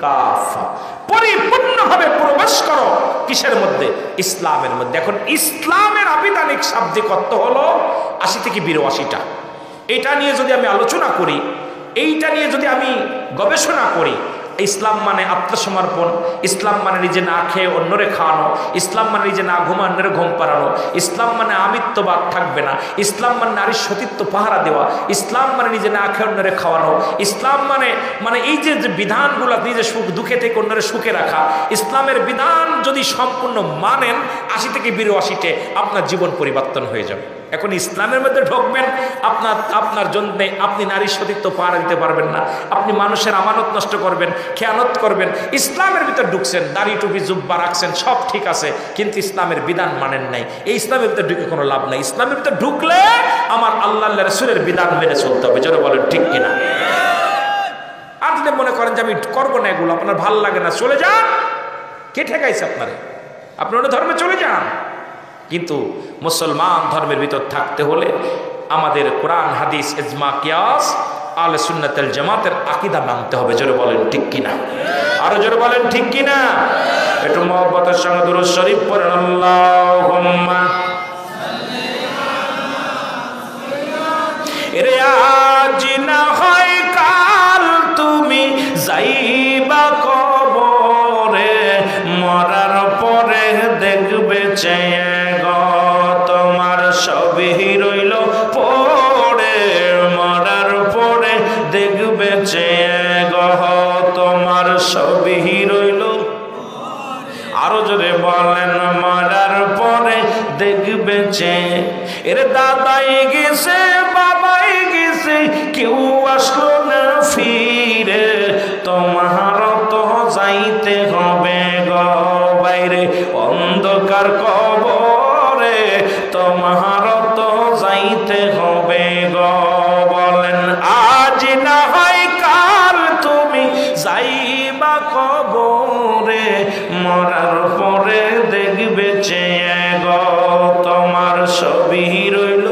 কাফা, পরিপূর্ণভাবে প্রবেশ করো। কিসের মধ্যে? ইসলামের মধ্যে। এখন ইসলামের আবিধানিক শাব্দিক অর্থ হলো 80 থেকে 82টা। এটা নিয়ে যদি আমি আলোচনা করি, এইটা নিয়ে যদি আমি গবেষণা করি, ইসলাম মানে আত্মসমর্পণ, ইসলাম মানে নিজে না খেয়ে অন্যরে খাওয়ানো, ইসলাম মানে নিজে না ঘুমা অন্যরে ঘুম পাড়ানো, ইসলাম মানে আমিত্ববাদ থাকবে না, ইসলাম মানে নারীর সতীত্ব পাহারা দেওয়া, ইসলাম মানে নিজে না খেয়ে অন্যরে খাওয়ানো, ইসলাম মানে এই যে বিধানগুলো নিজে সুখ দুঃখে থেকে অন্যরে সুখে রাখা, ইসলামের বিধান যদি সম্পূর্ণ মানেন 80 থেকে 82টে আপনার জীবন পরিবর্তন হয়ে যাবে। এখন ইসলামের মধ্যে ঢুকবেন, আপনার জন্য আপনি নারীর সতীত্ব পাহারা দিতে পারবেন না, আপনি মানুষের আমানত নষ্ট করবেন, খেয়ানত করবেন। ইসলামের ভিতর ঢুকছেন, দাড়ি টুপি জুব্বা রাখছেন, সব ঠিক আছে, কিন্তু ইসলামের বিধান মানেন নাই। এই ইসলামের ভিতরে ঢুকে কোনো লাভ নাই। ইসলামের ভিতরে ঢুকলে আমার আল্লাহ রাসূলের বিধান মেনে চলতে হবে। যারা বলেন ঠিক কিনা? আর যদি মনে করেন যে আমি করবো না এগুলো, আপনার ভালো লাগে না, চলে যান। কে ঠেকাইছে আপনারে? আপনি অন্য ধর্মে চলে যান। কিন্তু মুসলমান ধর্মের ভিতর থাকতে হলে আমাদের কোরআন হাদিস ইজমা কিয়াস আহলে সুন্নাত ওয়াল জামাতের আকীদা মানতে হবে। জোরে বলেন ঠিক কিনা? আরো জোরে বলেন ঠিক কিনা? একটু মহব্বতের সঙ্গে দুরূদ শরীফ পড়েন। আল্লাহুম্মা রে আজ না হয় কাল তুমি যাইবা কবরে, মরার পরে দেখবে চেয়ে তোমার সবই রইল পড়ে, মরার পরে দেখবে চেয়ে তোমার সবই রইল। আরো জোরে বলেন মরার পরে দেখবে চেয়ে। এর দাদাই গেছে, বাবাই গেছে, কেউ আসলো না ফিরে, তোমার তো যাইতে হবে গো বাইরে অন্ধকার কবরে, তোমার তো যাইতে হবে গো। বলেন আজ না হয় কাল তুমি যাইবা কবরে, মরার পরে দেখবে চেয়ে গো তোমার সবই রইল।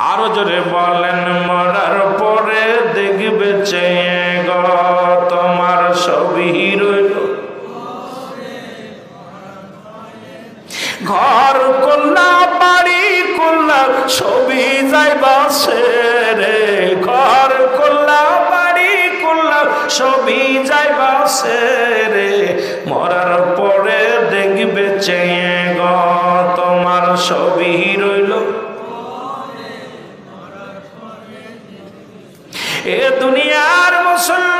আরো জোরে বলেন মরার পরে দেখবে চেয়ে গো তোমার সবই রইল। ঘর করলা বাড়ি করলা সবই যাইবা রে, ঘর করলা বাড়ি করলা সবই যাইবা রে, মরার পরে দেখবে চেয়ে গো তোমার সবই রইল। এ দুনিয়ার মুসলমান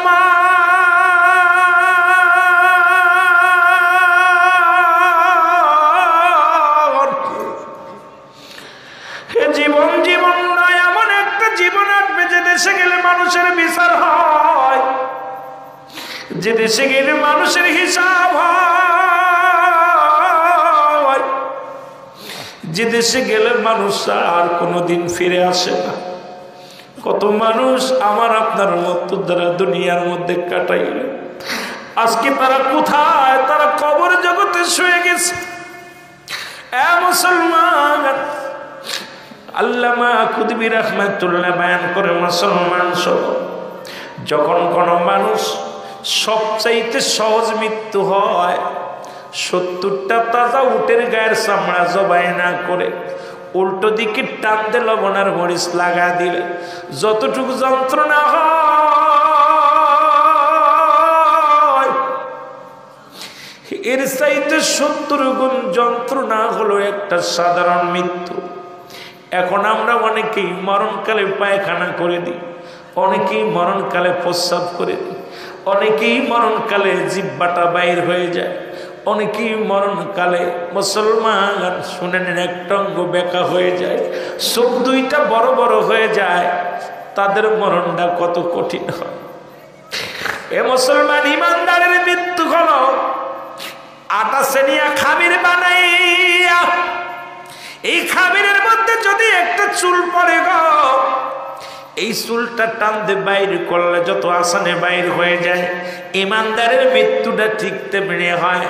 যে দেশে গেলে মানুষের হিসাব হয়, যে দেশে গেলে মানুষ আর কোনোদিন ফিরে আসে না। কত মানুষ আমার আপনার মতো দ্বারা দুনিয়ার মধ্যে কাটাইল, আজকে তারা কোথায়? তারা কবর জগতে শুয়ে গেছে। এ মুসলমান, আল্লামা কুতুবী রাহমাতুল্লাহ বয়ান করে, মুসলমান সব যখন কোনো মানুষ সবচাইতে সহজ মৃত্যু হয়, 70টা তাজা উটের গায়ের চামড়া জবাই না করে উল্টো দিকে টানতে লবণ আর মরিচ লাগা দিলে যতটুকু যন্ত্রণা হয়, এর চাইতে 70 গুণ যন্ত্রণা হলো একটা সাধারণ মৃত্যু। এখন আমরা অনেকেই মরণকালে পায়খানা করে দিই, অনেকেই মরণকালে প্রস্রাব করে দিই, অনেকেই মরণকালে জিহ্বাটা বাইর হয়ে যায়, অনেকেই মরণকালে মুসলমান শুনেন একটা অঙ্গ বেঁকা হয়ে যায়, চোখ দুইটা বড় বড় হয়ে যায়। তাদের মরণটা কত কঠিন হয়। এ মুসলমান, ইমানদারের মৃত্যু হলো আটা সেনিয়া খামির বানাইয়া, এই খামিরের মধ্যে যদি একটা চুল পড়ে গো, এই চুলটা টানতে বাইর করলে যত আসানে বাইর হয়ে যায়। ইমানদারের মৃত্যুটা ঠিক তেমনি হয়।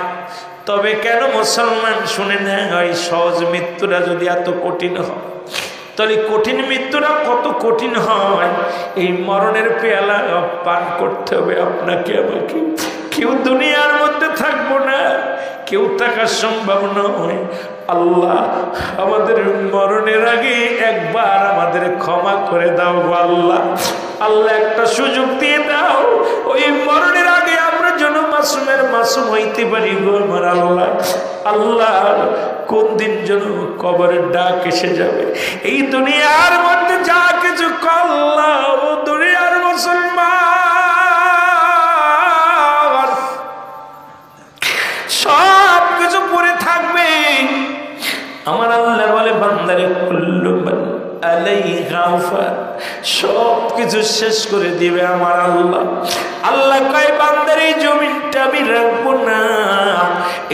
তবে কেন মুসলমান শুনে না, ওই সহজ মৃত্যুটা যদি এত কঠিন হয়, তাহলে কঠিন মৃত্যুটা কত কঠিন হয়। এই মরণের পেয়ালা পান করতে হবে আপনাকে আমাকে। কেউ দুনিয়ার মধ্যে থাকবো না, কেউ থাকার সম্ভব নয়। আল্লাহ আমাদের মরণের আগে একবার আমাদের ক্ষমা করে দাও আল্লাহ। আল্লাহ একটা সুযোগ দিয়ে দাও, ওই মরণের আগে আমরা যেন মাসুমের মাসুম হইতে পারি গো আমার আল্লাহ। আল্লাহ কোন দিন যেন কবরের ডাক এসে যাবে। এই দুনিয়ার মধ্যে যা কিছু আল্লাহ, ও দুনিয়ার মুসলমান সব কিছু পড়ে থাকবে। আমার আল্লাহ বলে, বান্দারে কুল্লু মান আলাইহা ফান, সব কিছু শেষ করে দিবে আমার আল্লাহ। আল্লাহ কয়, বান্দার এই জমিনটা আমি রাখবো না,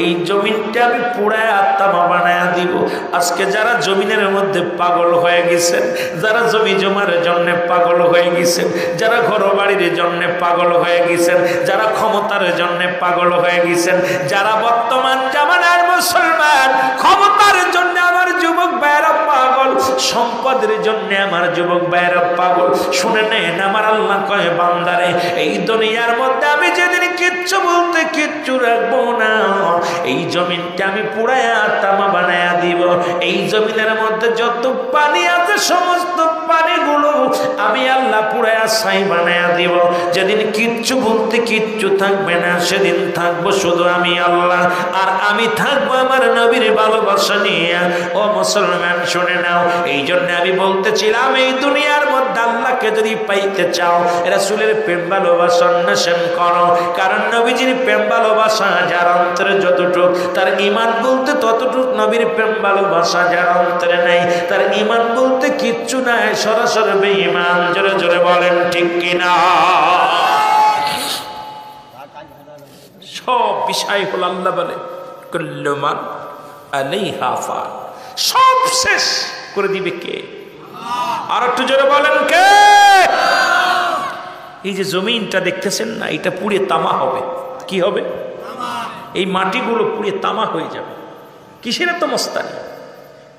এই জমিনটা আমি পুরায় আত্মা বানায়া দিব। আজকে যারা জমিনের মধ্যে পাগল হয়ে গেছেন, যারা জমি জমার জন্য পাগল হয়ে গেছেন, যারা ঘর বাড়ির জন্য পাগল হয়ে গেছেন, যারা ক্ষমতার জন্য পাগল হয়ে গেছেন, যারা বর্তমান জামানার মুসলমান ক্ষমতার জন্য আমার যুবক ভাইরা পাগল, সম্পদের জন্য আমার যুবক ভাইরা পাগল, শুনে নেন আমার আল্লাহ কয়, বান্দারে এই দুনিয়ার মধ্যে আমি যেদিন কিচ্ছু বলতে কিচ্ছু রাখবো না, এই জমিনটা আমি পুরায়া তামা বানায়া দিব। এই জমিনের মধ্যে যত পানি আছে সমস্ত পানিগুলো আমি আল্লাহ পুরায়া ছাই বানায়া দিব। যেদিন কিচ্ছু বলতে কিচ্ছু থাকবে না, সেদিন থাকবো শুধু আমি আল্লাহ, আর আমি থাকবো আমার নবীর ভালোবাসা নিয়ে। ও মুসলমান শুনে নাও, এই জন্য আমি বলতেছিলাম, এই দুনিয়ার মধ্যে আল্লাহকে যদি পাইতে চাও, রাসূলের প্রেম ভালোবাসা অন্বেষণ করো। কারণ নবীজির প্রেম ভালোবাসা যার অন্তরে যতটুক, তার ঈমান বলতে ততটুক। নবীর প্রেম ভালোবাসা যার অন্তরে নাই, তার ঈমান বলতে কিচ্ছু নাই, সরাসরি বেঈমান। জোরে জোরে বলেন ঠিক কিনা? সব বিষয় হল আল্লাহ বলে কুল্লু মান আলাইহা ফান, সব শেষ করে দিবে কে? আর একটু জোরে বলেন কে? এই যে জমিনটা দেখতেছেন না, এটা পুড়ে তামা হবে। কি হবে? এই মাটিগুলো পুড়ে তামা হয়ে যাবে। কিসের এত মস্তানি?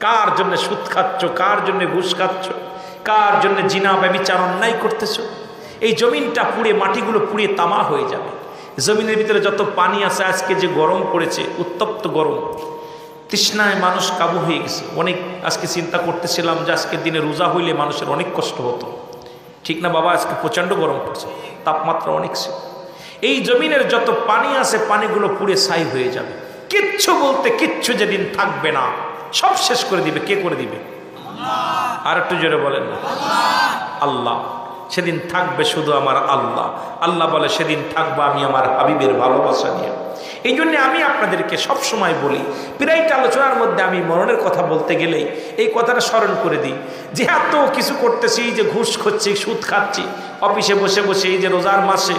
কার জন্য সুদ খাচ্ছ, কার জন্য ঘুষ খাচ্ছ, কার জন্য জিনা ব্যভিচার অন্যায় করতেছ? এই জমিনটা পুড়ে, মাটিগুলো পুড়ে তামা হয়ে যাবে। জমিনের ভিতরে যত পানি আছে, আজকে যে গরম পড়েছে, উত্তপ্ত গরম, তৃষ্ণায় মানুষ কাবু হয়ে গেছে। অনেক আজকে চিন্তা করতেছিলাম যে আজকের দিনে রোজা হইলে মানুষের অনেক কষ্ট হতো, ঠিক না বাবা? আজকে প্রচণ্ড গরম পড়ছে, তাপমাত্রা অনেক ছিল। এই জমিনের যত পানি আছে, পানিগুলো পুড়ে ছাই হয়ে যাবে। কিচ্ছু বলতে কিচ্ছু যেদিন থাকবে না, সব শেষ করে দিবে। কে করে দিবে? আর একটু জোরে বলেন না। আল্লাহ। সেদিন থাকবে শুধু আমার আল্লাহ। আল্লাহ বলে, সেদিন থাকবো আমি আমার হাবিবের ভালোবাসা নিয়ে। এই জন্য আমি আপনাদেরকে সবসময় বলি, প্রায় আলোচনার মধ্যে আমি মরণের কথা বলতে গেলেই এই কথাটা স্মরণ করে দিই, যে এত কিছু করতেছি, এই যে ঘুষ খাচ্ছি, সুদ খাচ্ছি, অফিসে বসে বসে, এই যে রোজার মাসে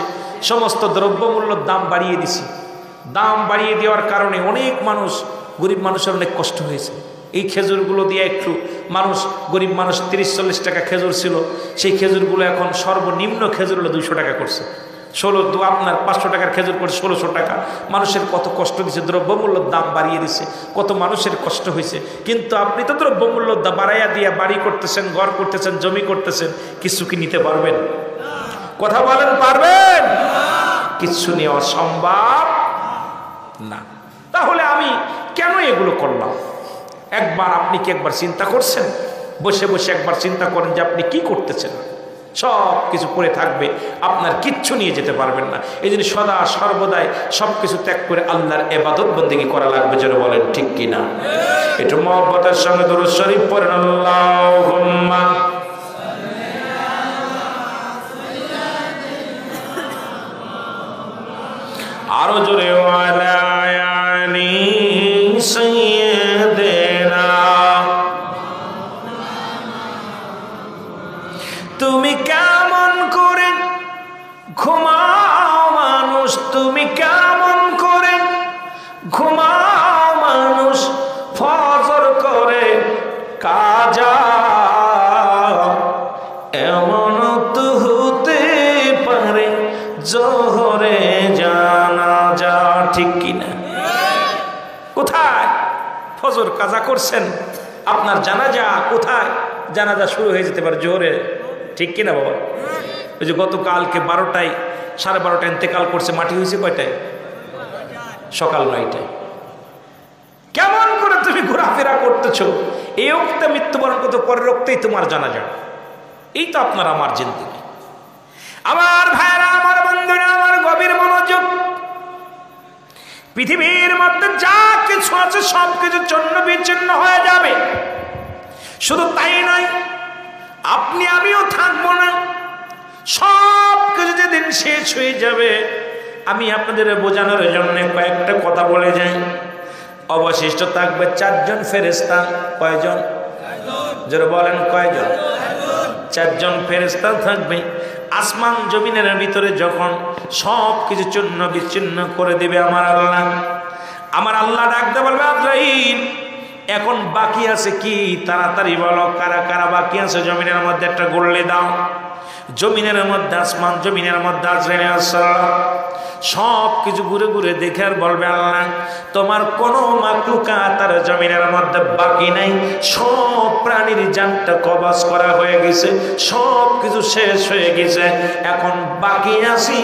সমস্ত দ্রব্যমূল্যর দাম বাড়িয়ে দিছি। দাম বাড়িয়ে দেওয়ার কারণে অনেক মানুষ, গরিব মানুষের অনেক কষ্ট হয়েছে। এই খেজুরগুলো দিয়ে একটু মানুষ, গরিব মানুষ 30-40 টাকা খেজুর ছিল, সেই খেজুরগুলো এখন সর্বনিম্ন খেজুর হলো 200 টাকা করছে। আপনার 500 টাকার খেজুর করছে 1600 টাকা। মানুষের কত কষ্ট দিচ্ছে, দ্রব্যমূল্যর দাম বাড়িয়ে দিচ্ছে, কত মানুষের কষ্ট হয়েছে। কিন্তু আপনি তো দ্রব্যমূল্যর দাম বাড়াইয়া দিয়ে বাড়ি করতেছেন, ঘর করতেছেন, জমি করতেছেন, কিছু কি নিতে পারবেন? কথা বলেন, পারবেন? কিছু নেওয়া সম্ভব না। তাহলে আমি কেন এগুলো করলাম? একবার আপনি কি একবার চিন্তা করছেন? বসে বসে একবার চিন্তা করেন যে আপনি কি করতেছেন। সব কিছু পড়ে থাকবে, আপনার কিচ্ছু নিয়ে যেতে পারবেন না। এই জন্য সদা সর্বদাই সব কিছু ত্যাগ করে আল্লাহর ইবাদত বন্দেগী করা লাগবে। যারা বলেন ঠিক কিনা? একটু মহব্বতের সঙ্গে দুরূদ শরীফ পড়েন। আল্লাহুম্মা আরো জোরে ওয়ালা আলি সাইয়্যিদিনা। তুমি কেমন করে ঘুমাও মানুষ, তুমি কেমন করে ঘুমাও মানুষ, ফজর করে কাজা, এমন তো হতে পারে জোহরে জানাজা। ঠিক কিনা? কোথায় ফজর কাজা করছেন, আপনার জানাজা কোথায়? জানাজা শুরু হয়ে যেতে পারে জোহরে। ঠিক কিনা বাবা? ওই যে গতকালকে 12টায় 12:30 ইন্তেকাল করছে, মাটি হয়েছে কয়টায়? সকাল 9টায়। কেমন করে তুমি ঘোরাফেরা করতেছো? এই অক্তে মৃত্যুবরণ করতে, পরের অক্তেই তোমার জানাজা। এই তো আপনার আমার জিন্দেগি। আমার ভাইরা, আমার বন্ধুরা, আমার গভীর মনোযোগ। পৃথিবীর মধ্যে যা কিছু আছে সব কিছু চন্ন বিচ্ছিন্ন হয়ে যাবে। শুধু তাই নয়, আপনি আমিও থাকবো না। সব কিছু যেদিন শেষ হয়ে যাবে, আমি আপনাদের বোঝানোর জন্য কয়েকটা কথা বলে যাই। অবশিষ্ট থাকবে 4 জন ফেরেশতা। কয়জন? যারা বলেন কয়জন? 4 জন ফেরেশতা থাকবে। আসমান জমিনের ভিতরে যখন সব কিছু চূর্ণ বিচ্ছিন্ন করে দেবে আমার আল্লাহ ডাকতে বলবে, আজরাইল এখন বাকি আছে কি? তাড়াতাড়ি বলো, কারা কারা বাকি আছে জমিনের মধ্যে একটা গড়লে দাও। জমিনের মধ্যে, আসমান জমিনের মধ্যে আজরাইল আসসালাম সব কিছু ঘুরে ঘুরে দেখে আর বলবে, আল্লাহ তোমার কোনো মাকলুকাত আর জমিনের মধ্যে বাকি নাই। সব প্রাণীর জানটা কবজ করা হয়ে গেছে, সব কিছু শেষ হয়ে গেছে। এখন বাকি আছি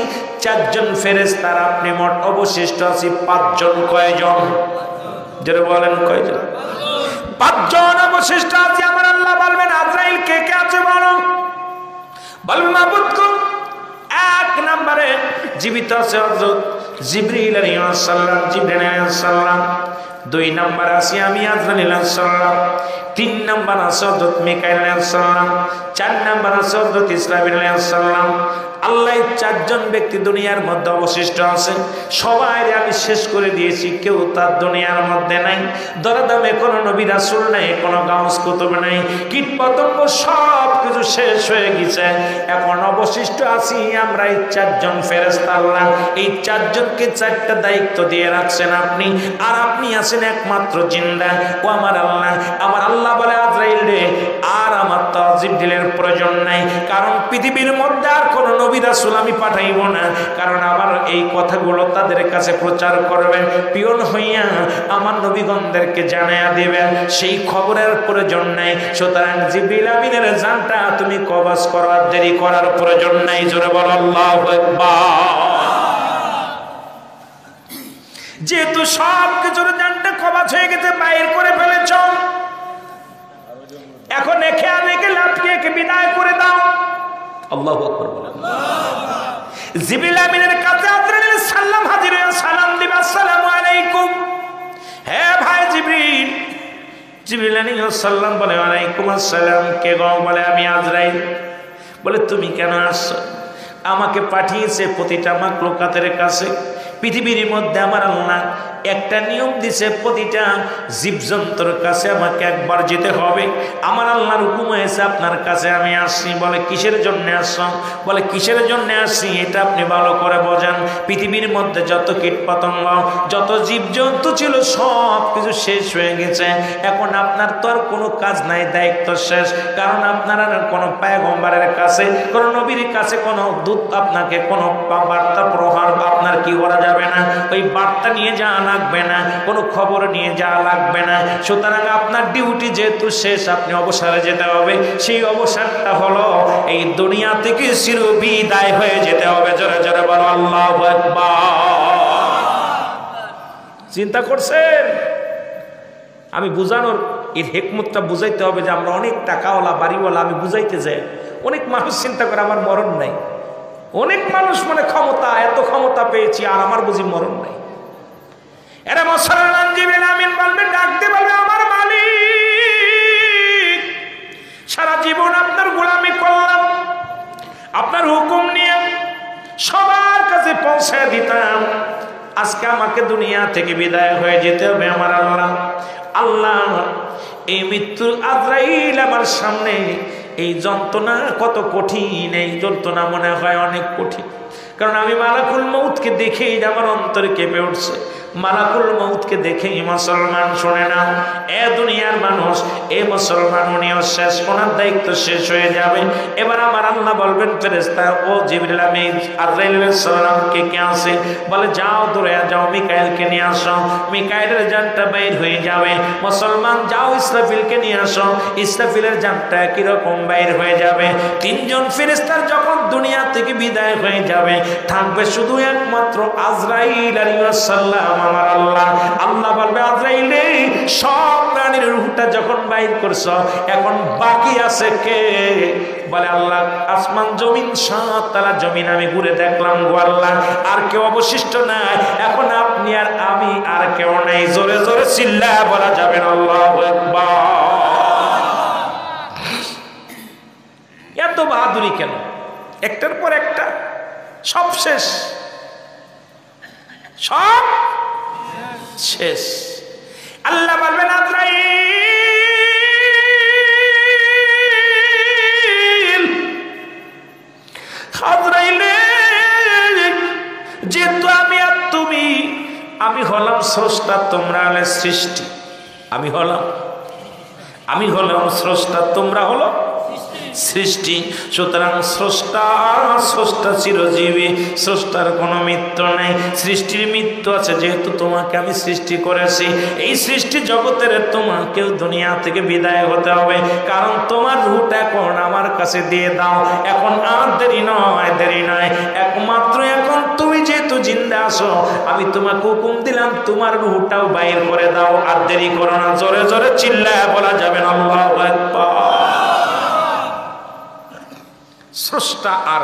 4 জন ফেরেশতার, আপনি মোট অবশিষ্ট আছি 5 জন। কয়জন? যারা বলেন কয়জন? 5 জন অবশিষ্ট আছে। আমার আল্লাহ বলবেন, আজরাইল কে কে আছে বলো। বলবে, মাবুদ গো, 1 নম্বরে জীবিত আছে হযরত জিবরিল আলাইহিস সালাম, জিবরিল আলাইহিস সালাম। 2 নম্বরে আছি আমি, আজরাইল আলাইহিস সালাম। 3 নম্বর আছে হযরত মিকাইল আলাইহিস সালাম। 4 নম্বর আছে হযরত ইসরাফিল আলাইহিস সালাম। আল্লাহ 4 জন ব্যক্তি দুনিয়ার মধ্যে অবশিষ্ট আছে। সবাই আমি শেষ করে দিয়েছি, কেউ তার দুনিয়ার মধ্যে নাই। দরদামে কোনো নবী রাসূল নাই, কোনো গাউস কুতুব নাই, কীট পতঙ্গ সব কিছু শেষ হয়ে গেছে। এখন অবশিষ্ট আছি আমরা এই 4 জন ফেরেশতা। আল্লাহ এই 4 জনকে 4টা দায়িত্ব দিয়ে রাখছেন আপনি, আর আপনি আছেন একমাত্র জিন্দা। ও আমার আল্লাহ বলে, আজরাইল রে, আর আমার তাজিব দিলের প্রয়োজন নাই, কারণ পৃথিবীর মধ্যে আর কোনো নবী রাসূল আমি পাঠাইব না, কারণ আমার এই কথাগুলো তাদের কাছে প্রচার করবেন, পিয়ন হইয়া আমার নবীগণদেরকে জানাইয়া দিবেন, সেই খবরের প্রয়োজন নাই। সুতরাং জিবরিল আমিনের জানটা তুমি কবজ করার দেরি করার প্রয়োজন নাই। জোরে বল আল্লাহু আকবার। যেহেতু সব কিছুর জানটা কবজ হয়ে গেছে, বাইর করে ফেলেছ, এখন একে আনেকে লাফিয়ে বিদায় করে দাও। আল্লাহু আকবার বলেন। জিবরিল আমিনের কাছে আজরাইল সালাম হাজির হয়ে সালাম দিবে, আসসালামু আলাইকুম। হে ভাই জিবরিল। জিবরিল আলাইহিস সালাম বলে, ওয়ালাইকুম আসসালাম। কে গো? বলে, আমি আজরাইল। বলে, তুমি কেন আসছো? আমাকে পাঠিয়েছে প্রতিটা মাখলুকাতের কাছে, পৃথিবীর মধ্যে আমার আল্লাহ একটা নিয়ম দিছে, প্রতিটা জীবজন্তুর কাছে আমাকে একবার যেতে হবে। আমার আল্লাহর হুকুম হয়েছে আপনার কাছে আমি আসছি। বলে কিসের জন্য আসছো? বলে কিসের জন্য আসছি এটা আপনি ভালো করে বোঝেন। পৃথিবীর মধ্যে যত কীটপতঙ্গ, যত জীবজন্তু ছিল সব কিছু শেষ হয়ে গেছে। এখন আপনার তো আর কোনো কাজ নাই, দায়িত্ব শেষ। কারণ আপনার আর কোনো পয়গম্বরের কাছে, কোনো নবীর কাছে কোনো দূত আপনাকে কোনো বার্তা প্রহার আপনার কি করা যাবে না, ওই বার্তা নিয়ে যাওয়া লাগবে না, কোনো খবর নিয়ে যাওয়া লাগবে না। সুতরাং আপনার ডিউটি যেহেতু শেষ, আপনি অবসরে যেতে হবে। সেই অবসরটা হলো এই দুনিয়া থেকে চিরবিদায় হয়ে যেতে হবে। জোরে জোরে বলো আল্লাহু আকবার। চিন্তা করছেন? আমি বুঝানোর এর হিকমতটা বুঝাইতে হবে যে আমরা অনেক টাকাওয়ালা বাড়িওয়ালা, আমি বুঝাইতে যাই। অনেক মানুষ চিন্তা করে আমার মরণ নাই। অনেক মানুষ মানে ক্ষমতা, এত ক্ষমতা পেয়েছি আর আমার বুঝি মরণ নাই। এরা মুসলমান জীবন আমিন বলবে, ডাকতে বলবে আমার মালিক, সারা জীবন আপনার গোলামি করলাম, আপনার হুকুম নিয়ে সবার কাছে পৌঁছে দিতাম। আজকে আমাকে দুনিয়া থেকে বিদায় হয়ে যেতে হবে। আমার আল্লাহ, আল্লাহ এই মৃত্যুর আজরাইল আমার সামনে, এই যন্ত্রণা কত কঠিন, এই যন্ত্রণা মনে হয় অনেক কঠিন। কারণ আমি মালাকুল মউতকে দেখেই আমার অন্তর কেঁপে উঠছে। মালাকুল মউতকে দেখেই মুসলমান শুনে না, এ দুনিয়ার মানুষ, এ মুসলমান উনিও শেষ, ওনার দায়িত্ব শেষ হয়ে যাবে। এবার আমার আল্লাহ বলবেন ফেরেশতা, ও জিবরিল আমি আজরাইল আলাইহিস সালামকে কে আছে? বলে যাও দূরে যাও, মিকাইলকে নিয়ে আসো। মিকাইলের জানটা বের হয়ে যাবে। মুসলমান যাও ইসরাফিলকে নিয়ে আসো। ইসরাফিলের জানটা কিরকম বের হয়ে যাবে। তিনজন ফেরেশতার যখন দুনিয়া থেকে বিদায় হয়ে যাবে, থাকবে শুধু একমাত্র আজরাইল আলাইহিস সালাম। আমার আল্লাহ, আল্লাহ বলবে আজরাইল সব প্রাণীর রূহটা যখন বাইর করছো, এখন বাকি আছে কে? বলে আল্লাহ আসমান জমিন সাত তালা জমিন আমি ঘুরে দেখলাম গো আল্লাহ, আর কেউ অবশিষ্ট নাই। এখন আপনি আর আমি আর কেউ নাই। জোরে জোরে চিল্লায়া বলা যাবে না আল্লাহু আকবার। এত বাহাদুরি কেন? একটার পর একটা সব শেষ, সব শেষ। আল্লাহ বলবেন আজরাইল, আজরাইল যেহেতু আমি আর তুমি, আমি হলাম স্রষ্টা, তোমরা হলে সৃষ্টি। আমি হলাম স্রষ্টা, তোমরা হলো সৃষ্টি। সুতরাং স্রষ্টা চিরজীবী, স্রষ্টার কোনো মৃত্যু নেই। সৃষ্টির মৃত্যু আছে, যেহেতু তোমাকে আমি সৃষ্টি করেছি, এই সৃষ্টি জগতের তোমাকেও দুনিয়া থেকে বিদায় হতে হবে। কারণ তোমার রূহটা এখন আমার কাছে দিয়ে দাও। এখন আর দেরি নয়, একমাত্র এখন তুমি যেহেতু জিন্দা আছো, আমি তোমাকে হুকুম দিলাম তোমার রূহটাও বাইর করে দাও। আর দেরি করো না। জোরে জোরে চিল্লায়া বলা যাবে না আল্লাহু আকবার। স্রষ্টা আর